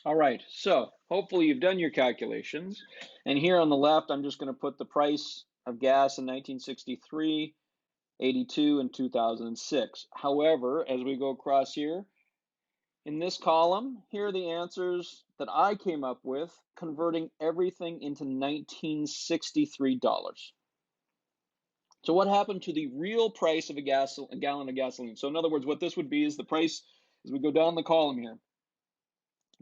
All right, so hopefully you've done your calculations. And here on the left, I'm just going to put the price of gas in 1963, 82, and 2006. However, as we go across here, in this column, here are the answers that I came up with, converting everything into 1963 dollars. So what happened to the real price of a gallon of gasoline? So in other words, what this would be is the price, as we go down the column here,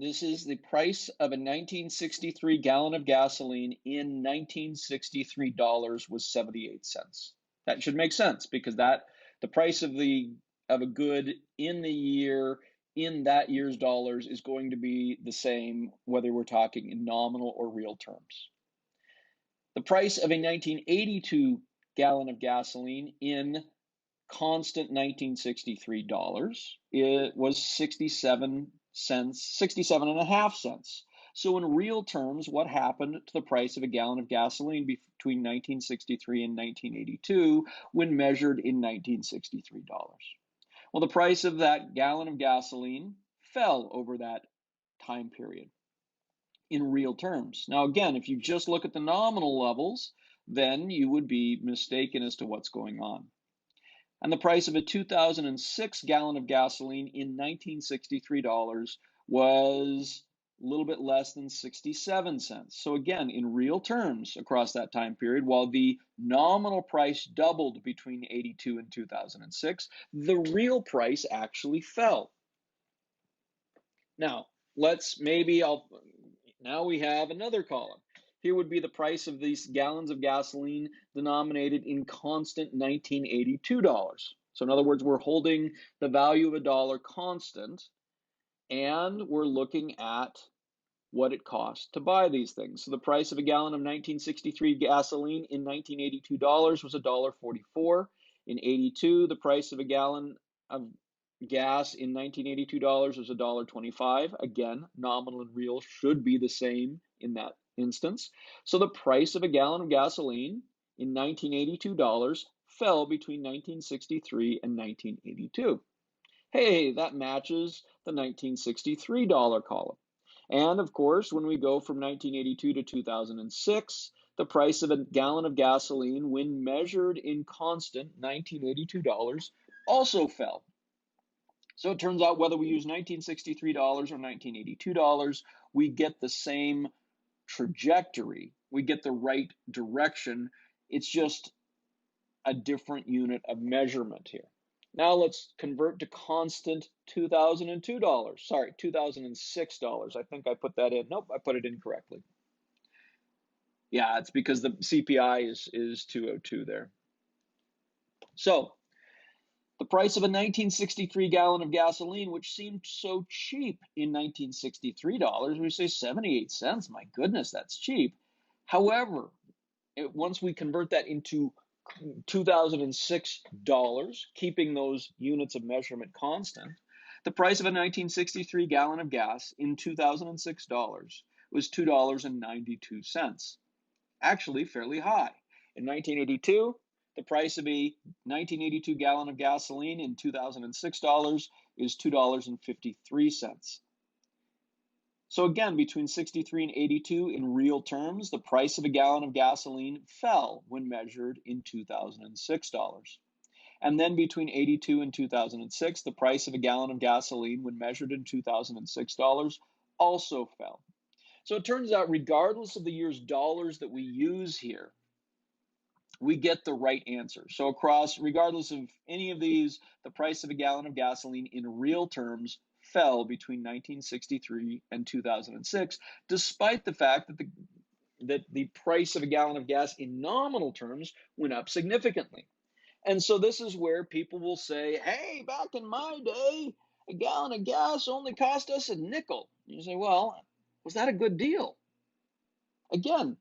this is the price of a 1963 gallon of gasoline in 1963 dollars was 78 cents. That should make sense because the price of a good in the year in that year's dollars is going to be the same whether we're talking in nominal or real terms. The price of a 1982 gallon of gasoline in constant 1963 dollars, it was 67 cents, 67 and a half cents. So in real terms, what happened to the price of a gallon of gasoline between 1963 and 1982 when measured in 1963 dollars? Well, the price of that gallon of gasoline fell over that time period in real terms. Now, again, if you just look at the nominal levels, then you would be mistaken as to what's going on. And the price of a 2006 gallon of gasoline in 1963 dollars was a little bit less than 67 cents. So again, in real terms across that time period, while the nominal price doubled between 82 and 2006, the real price actually fell. Now, now we have another column. Here would be the price of these gallons of gasoline denominated in constant 1982 dollars. So in other words, we're holding the value of a dollar constant and we're looking at what it costs to buy these things. So the price of a gallon of 1963 gasoline in 1982 dollars was $1.44. In 82, the price of a gallon of gas in 1982 dollars was $1.25. Again, nominal and real should be the same in that instance. So the price of a gallon of gasoline in 1982 dollars fell between 1963 and 1982. Hey, that matches the 1963 dollar column. And of course, when we go from 1982 to 2006, the price of a gallon of gasoline, when measured in constant 1982 dollars, also fell. So it turns out whether we use 1963 dollars or 1982 dollars, we get the same trajectory. We get the right direction. It's just a different unit of measurement here. Now let's convert to constant 2002 dollars. Sorry, 2006 dollars. I think I put that in. Nope, I put it in correctly. Yeah, it's because the CPI is 202 there. So the price of a 1963 gallon of gasoline, which seemed so cheap in 1963 dollars, we say 78 cents. My goodness, that's cheap. However, once we convert that into 2006 dollars, keeping those units of measurement constant, the price of a 1963 gallon of gas in 2006 dollars was $2.92. Actually, fairly high. In 1982, the price of a 1982 gallon of gasoline in 2006 dollars is $2.53. So again, between 63 and 82 in real terms, the price of a gallon of gasoline fell when measured in 2006 dollars. And then between 82 and 2006, the price of a gallon of gasoline when measured in 2006 dollars also fell. So it turns out regardless of the year's dollars that we use here, we get the right answer. So regardless of any of these, the price of a gallon of gasoline in real terms fell between 1963 and 2006, despite the fact that the price of a gallon of gas in nominal terms went up significantly. And so this is where people will say, hey, back in my day, a gallon of gas only cost us a nickel. You say, well, was that a good deal? Again,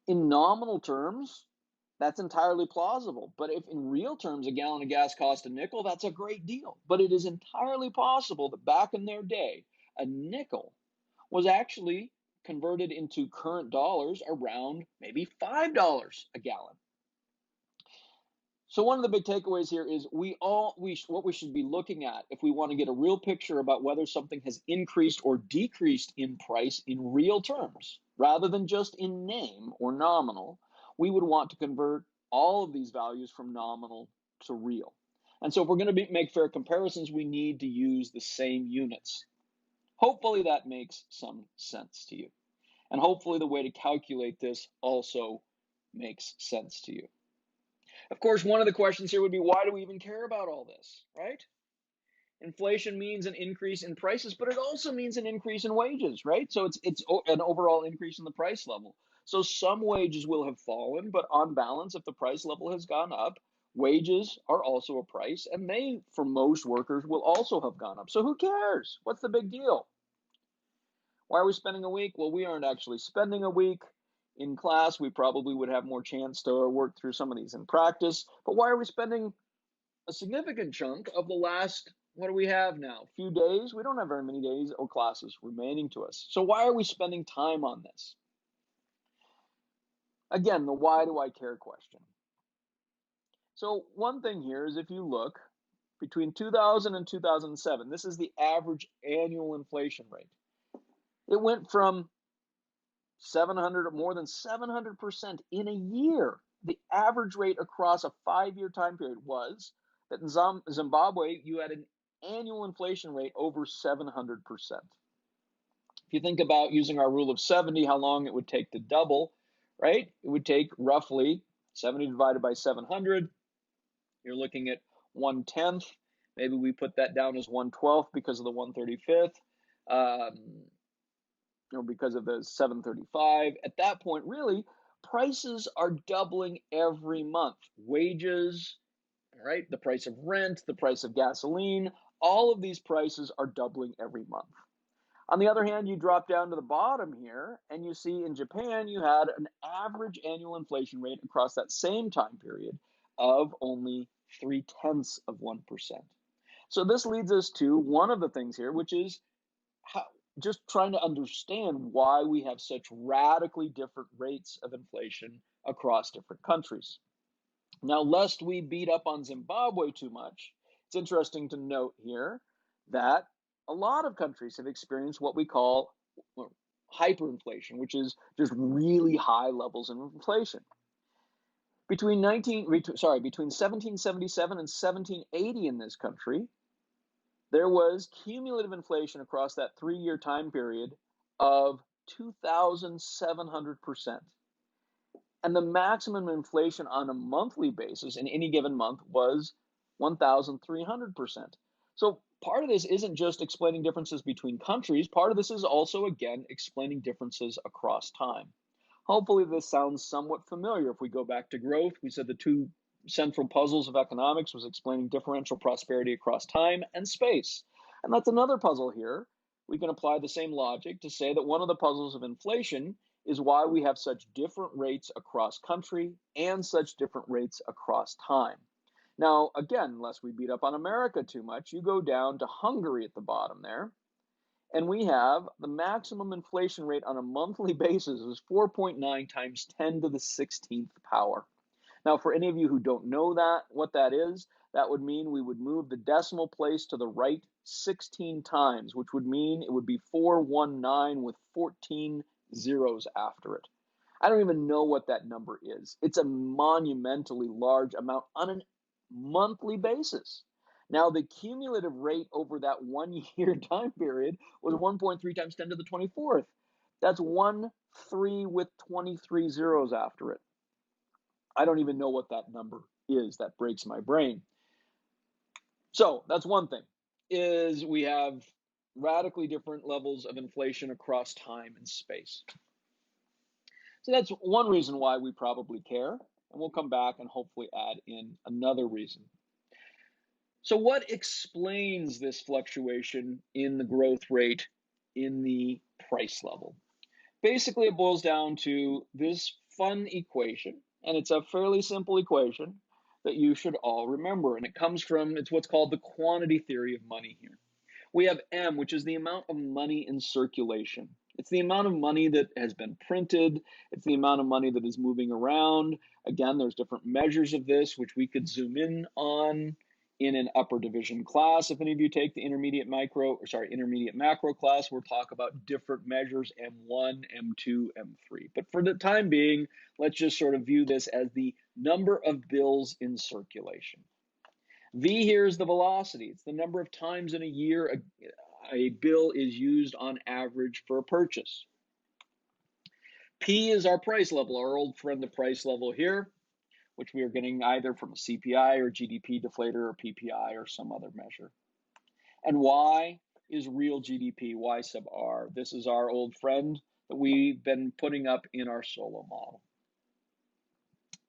in nominal terms, that's entirely plausible. But if in real terms a gallon of gas cost a nickel, that's a great deal. But it is entirely possible that back in their day, a nickel was actually converted into current dollars around maybe $5 a gallon. So one of the big takeaways here is what we should be looking at if we want to get a real picture about whether something has increased or decreased in price in real terms, rather than just in name or nominal, we would want to convert all of these values from nominal to real. And so if we're going to make fair comparisons, we need to use the same units. Hopefully that makes some sense to you. And hopefully the way to calculate this also makes sense to you. Of course, one of the questions here would be, why do we even care about all this, right? Inflation means an increase in prices, but it also means an increase in wages, right? So it's an overall increase in the price level. So some wages will have fallen, but on balance, if the price level has gone up, wages are also a price, and they, for most workers, will also have gone up. So who cares? What's the big deal? Why are we spending a week? Well, we aren't actually spending a week. In class, we probably would have more chance to work through some of these in practice. But why are we spending a significant chunk of the last, what do we have now? Few days? We don't have very many days or classes remaining to us. So why are we spending time on this? Again, the why do I care question. So one thing here is if you look between 2000 and 2007, this is the average annual inflation rate. It went from 700 or more than 700% in a year. The average rate across a 5-year time period was that in Zimbabwe, you had an annual inflation rate over 700%. If you think about using our rule of 70, how long it would take to double, right? It would take roughly 70 divided by 700. You're looking at 1/10. Maybe we put that down as 1/12 because of the 1/35. Because of the 735. At that point, really, prices are doubling every month. Wages, right? The price of rent, the price of gasoline, all of these prices are doubling every month. On the other hand, you drop down to the bottom here and you see in Japan, you had an average annual inflation rate across that same time period of only 0.3%. So this leads us to one of the things here, which is just trying to understand why we have such radically different rates of inflation across different countries. Now, lest we beat up on Zimbabwe too much, it's interesting to note here that a lot of countries have experienced what we call hyperinflation, which is just really high levels of inflation. Between 1777 and 1780 in this country, there was cumulative inflation across that 3-year time period of 2,700%. And the maximum inflation on a monthly basis in any given month was 1,300%. So part of this isn't just explaining differences between countries. Part of this is also, again, explaining differences across time. Hopefully this sounds somewhat familiar. If we go back to growth, we said the two central puzzles of economics was explaining differential prosperity across time and space. And that's another puzzle here. We can apply the same logic to say that one of the puzzles of inflation is why we have such different rates across country and such different rates across time. Now, again, lest we beat up on America too much, you go down to Hungary at the bottom there, and we have the maximum inflation rate on a monthly basis was 4.9 times 10 to the 16th power. Now, for any of you who don't know what that is, that would mean we would move the decimal place to the right 16 times, which would mean it would be 419 with 14 zeros after it. I don't even know what that number is. It's a monumentally large amount on a monthly basis. Now, the cumulative rate over that 1-year time period was 1.3 times 10 to the 24th. That's 13 with 23 zeros after it. I don't even know what that number is. That breaks my brain. So that's one thing, is we have radically different levels of inflation across time and space. So that's one reason why we probably care, and we'll come back and hopefully add in another reason. So what explains this fluctuation in the growth rate in the price level? Basically, it boils down to this fun equation, and it's a fairly simple equation that you should all remember, and it's what's called the quantity theory of money here. We have M, which is the amount of money in circulation. It's the amount of money that has been printed. It's the amount of money that is moving around. Again, there's different measures of this, which we could zoom in on in an upper division class. If any of you take the intermediate macro class, we'll talk about different measures, M1, M2, M3. But for the time being, let's just sort of view this as the number of bills in circulation. V here is the velocity. It's the number of times in a year a bill is used on average for a purchase. P is our price level, our old friend, the price level here, which we are getting either from a CPI or GDP deflator or PPI or some other measure. And Y is real GDP, Y sub R. This is our old friend that we've been putting up in our solo model.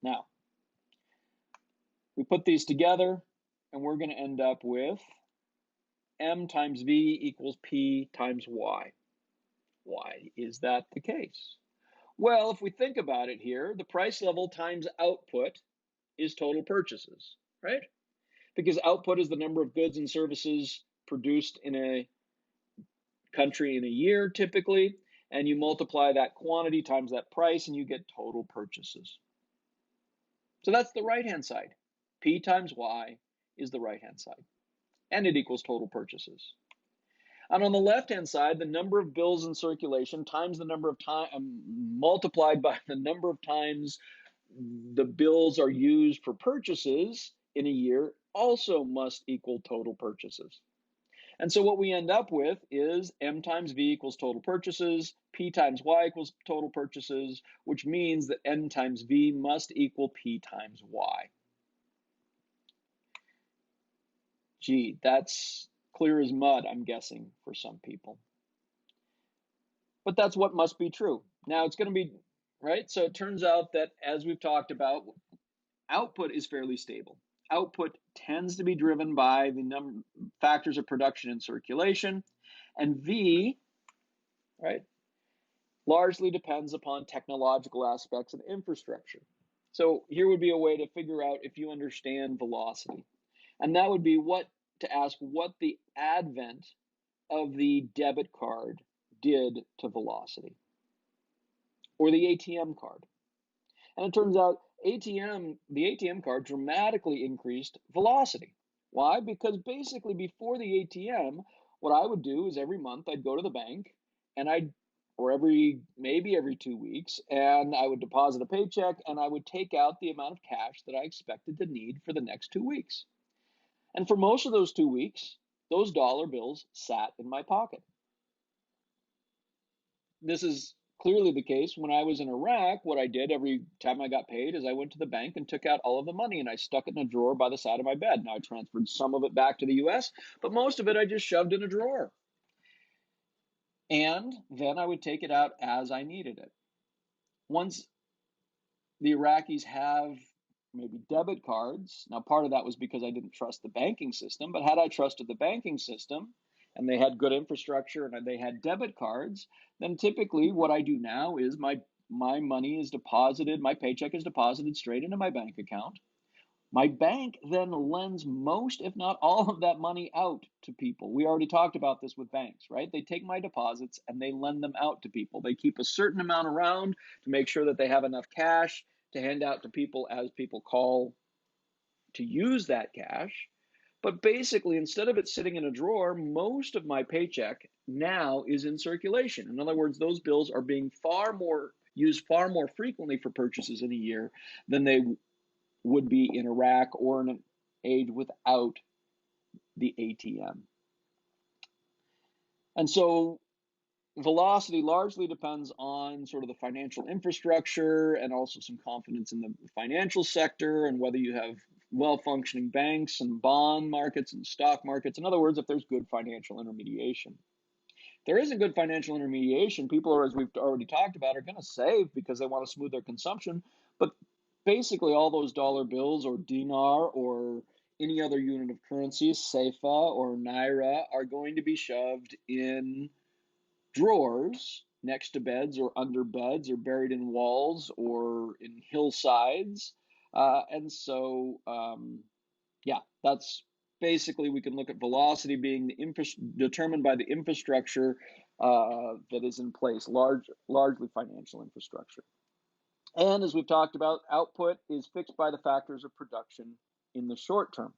Now, we put these together, and we're going to end up with M times V equals P times Y. Why is that the case? Well, if we think about it here, the price level times output is total purchases, right? Because output is the number of goods and services produced in a country in a year, typically, and you multiply that quantity times that price, and you get total purchases. So that's the right-hand side. P times Y is the right-hand side, and it equals total purchases. And on the left-hand side, the number of bills in circulation times the number of time multiplied by the number of times the bills are used for purchases in a year also must equal total purchases. And so what we end up with is M times V equals total purchases, P times Y equals total purchases, which means that N times V must equal P times Y. Gee, that's clear as mud, I'm guessing, for some people. But that's what must be true. Now it's going to be, right? So it turns out that, as we've talked about, output is fairly stable. Output tends to be driven by the factors of production and circulation, and V, right, largely depends upon technological aspects and infrastructure. So here would be a way to figure out if you understand velocity, and that would be to ask what the advent of the debit card did to velocity, or the ATM card. And it turns out the ATM card dramatically increased velocity. Why? Because basically before the ATM, what I would do is every month I'd go to the bank and or maybe every 2 weeks, and I would deposit a paycheck and I would take out the amount of cash that I expected to need for the next 2 weeks. And for most of those 2 weeks, those dollar bills sat in my pocket. This is clearly the case when I was in Iraq. What I did every time I got paid is I went to the bank and took out all of the money and I stuck it in a drawer by the side of my bed. Now I transferred some of it back to the US, but most of it I just shoved in a drawer. And then I would take it out as I needed it. Once the Iraqis have maybe debit cards, now part of that was because I didn't trust the banking system, but had I trusted the banking system, and they had good infrastructure and they had debit cards, then typically what I do now is my money is deposited, my paycheck is deposited straight into my bank account. My bank then lends most, if not all of that money out to people. We already talked about this with banks, right? They take my deposits and they lend them out to people. They keep a certain amount around to make sure that they have enough cash to hand out to people as people call to use that cash. But basically, instead of it sitting in a drawer, most of my paycheck now is in circulation. In other words, those bills are being used far more frequently for purchases in a year than they would be in Iraq or in an age without the ATM. And so velocity largely depends on sort of the financial infrastructure and also some confidence in the financial sector and whether you have well-functioning banks and bond markets and stock markets. In other words, if there's good financial intermediation. If there isn't good financial intermediation, people are, as we've already talked about, are going to save because they want to smooth their consumption. But basically all those dollar bills or dinar or any other unit of currency, sefa or naira, are going to be shoved in drawers next to beds or under beds or buried in walls or in hillsides. Yeah, that's basically we can look at velocity being determined by the infrastructure that is in place, largely financial infrastructure. And as we've talked about, output is fixed by the factors of production in the short term,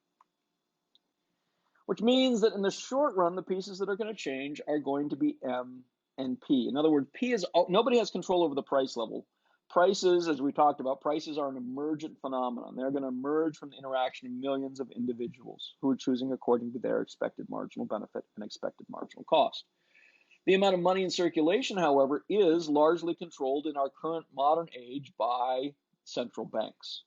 which means that in the short run, the pieces that are going to change are going to be M and P. In other words, P is nobody has control over the price level. Prices, as we talked about, prices are an emergent phenomenon. They're going to emerge from the interaction of millions of individuals who are choosing according to their expected marginal benefit and expected marginal cost. The amount of money in circulation, however, is largely controlled in our current modern age by central banks.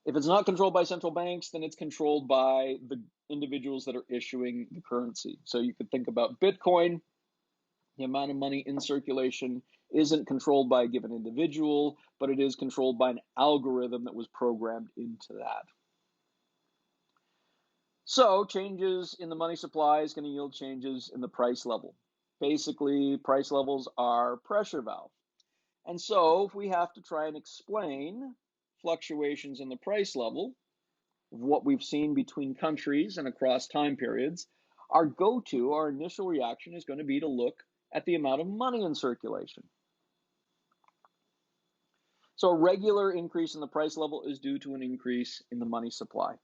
If it's not controlled by central banks, then it's controlled by the individuals that are issuing the currency. So you could think about Bitcoin. The amount of money in circulation isn't controlled by a given individual, but it is controlled by an algorithm that was programmed into that. So changes in the money supply is going to yield changes in the price level. Basically, price levels are pressure valve. And so if we have to try and explain fluctuations in the price level, what we've seen between countries and across time periods, our initial reaction is going to be to look at the amount of money in circulation. So a regular increase in the price level is due to an increase in the money supply.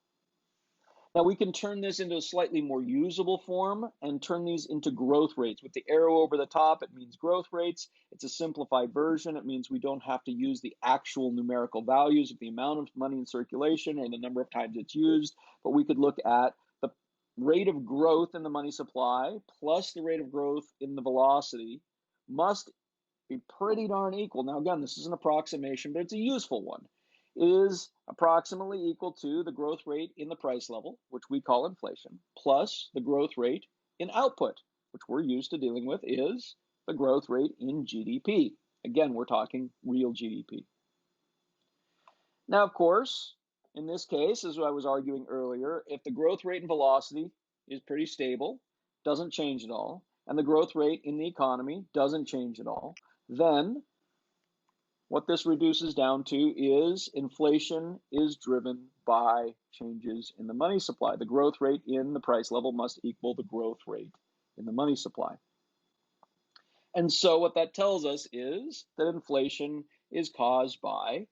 Now we can turn this into a slightly more usable form and turn these into growth rates. With the arrow over the top, it means growth rates. It's a simplified version. It means we don't have to use the actual numerical values of the amount of money in circulation or the number of times it's used, but we could look at the rate of growth in the money supply plus the rate of growth in the velocity must be pretty darn equal. Now again, this is an approximation, but it's a useful one. Is approximately equal to the growth rate in the price level, which we call inflation, plus the growth rate in output, which we're used to dealing with, is the growth rate in GDP. Again, we're talking real GDP. Now, of course, in this case, as I was arguing earlier, if the growth rate and velocity is pretty stable, doesn't change at all, and the growth rate in the economy doesn't change at all, then what this reduces down to is inflation is driven by changes in the money supply. The growth rate in the price level must equal the growth rate in the money supply. And so what that tells us is that inflation is caused by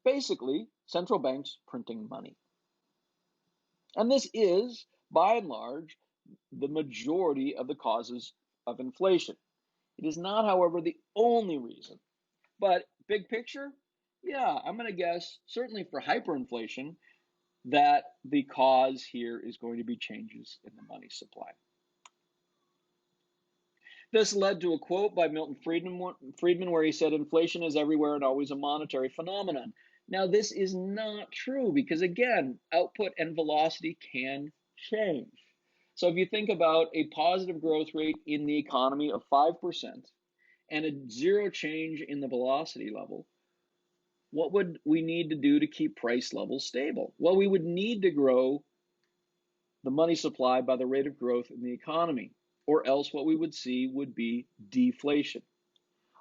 basically central banks printing money. And this is, by and large, the majority of the causes of inflation. It is not, however, the only reason. But big picture, yeah, I'm going to guess, certainly for hyperinflation, that the cause here is going to be changes in the money supply. This led to a quote by Milton Friedman where he said, inflation is everywhere and always a monetary phenomenon. Now, this is not true because, again, output and velocity can change. So if you think about a positive growth rate in the economy of 5%, and a zero change in the velocity level, what would we need to do to keep price levels stable? Well, we would need to grow the money supply by the rate of growth in the economy, or else what we would see would be deflation.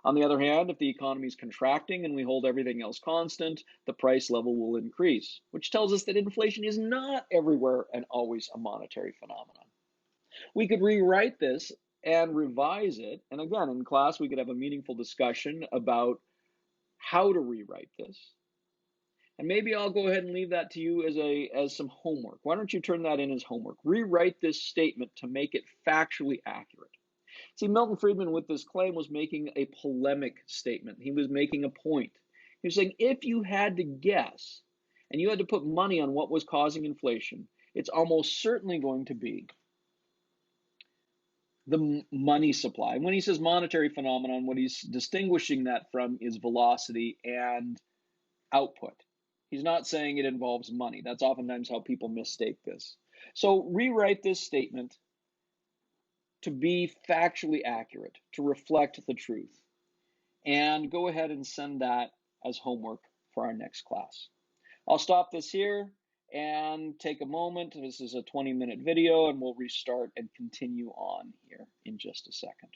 On the other hand, if the economy is contracting and we hold everything else constant, the price level will increase, which tells us that inflation is not everywhere and always a monetary phenomenon. We could rewrite this and revise it. And again, in class, we could have a meaningful discussion about how to rewrite this. And maybe I'll go ahead and leave that to you as some homework. Why don't you turn that in as homework? Rewrite this statement to make it factually accurate. See, Milton Friedman with this claim was making a polemic statement. He was making a point. He was saying if you had to guess and you had to put money on what was causing inflation, it's almost certainly going to be the money supply. And when he says monetary phenomenon, what he's distinguishing that from is velocity and output. He's not saying it involves money. That's oftentimes how people mistake this. So rewrite this statement to be factually accurate, to reflect the truth. And go ahead and send that as homework for our next class. I'll stop this here and take a moment. This is a 20-minute video, and we'll restart and continue on here in just a second.